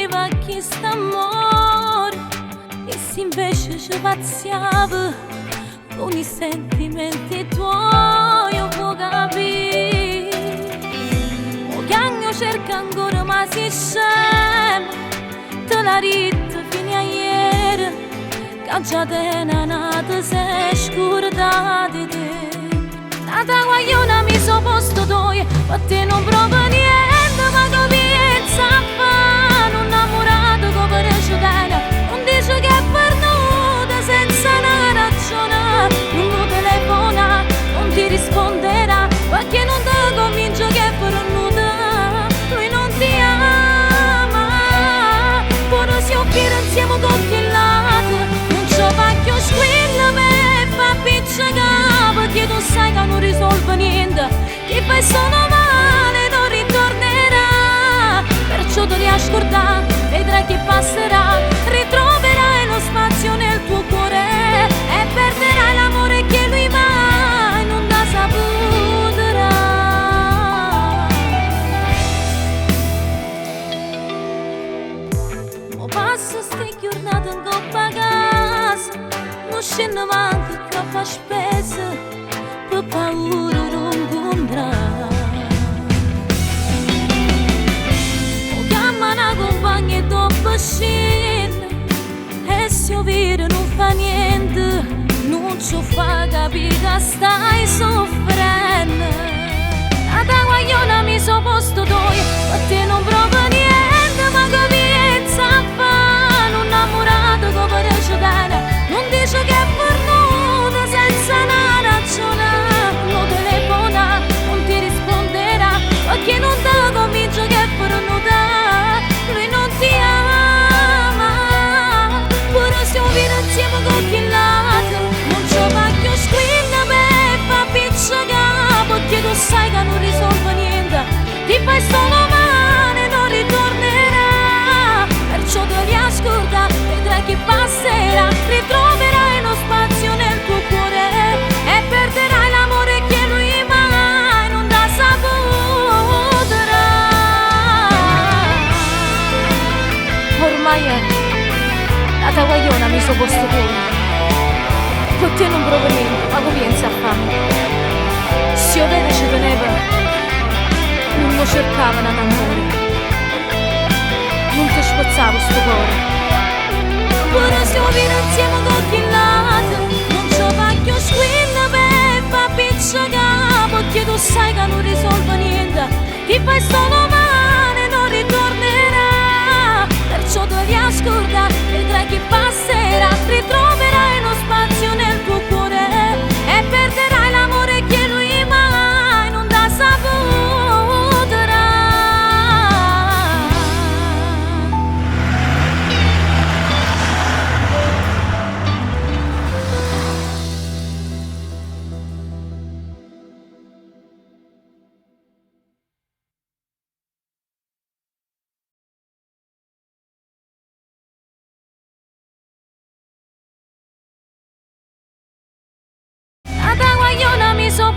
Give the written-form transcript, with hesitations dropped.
diceva chi sta amore, e se invece ci pazziava con i sentimenti tuoi, io può capire. O cagno cerca ancora ma si scema, te la ritta fino a ieri, che già te ne nata sei scordata di te. Tata guagliona mi so posto toi, per te non provo niente, ma che pensa a fare un innamorato che precedente, non dice che è perduta senza una ragione, non mi telefona, non ti risponderà, perché non ti convince che è perduta, lui non ti ama, pure se io chiedo insieme con chi lato, non ci faccio squilla per fa piccica, perché tu sai che non risolve niente, che fai solo male non ritornerà, perciò devi ascoltare, vedrai che passerà, ritroverai lo spazio nel tuo cuore e perderai l'amore che lui mai non da saputerà. Mo passo ste giornate in coppa a casa, non scendo manco che fa spesa, per paura non incontrare. O chiama una compagna e dopo scende, e se io vedo non fa niente, non ci fa capire che stai soffrendo. Tata guagliona mi so posto toi, per te non provo niente, ma che pensa a fare un innamorato che precedente, non dice che è perduta senza una ragione, non telefona, non ti risponderà, perché non ti convince che è perduta, lui non ti ama, pure se io vivo insieme con chi lato, non ci faccio squilla per fa piccica, perché tu sai che non risolve niente, ti fai solo male non ritornerà, perciò devi ascoltare, vedrai che passerà, ritroverai lo spazio nel tuo cuore e perderai l'amore che lui mai non da saputerà. Ormai è la tua guagliona mi so posto tu, per te non provo niente, ma che pensi a fare? Se io vedo ci teneva, non lo cercava un amore, non ti spezzavo sto cuore, pure se io vivo insieme con chi lato, non ci faccio squilla per fa piccica, perché tu sai che non risolve niente, ti fai solo male non ritornerà, perciò devi ascoltare, vedrai che passerà, ritroverai lo spazio nel tuo cuore e perderai l'amore che lui mai non da saputerà. Tata guagliona mi so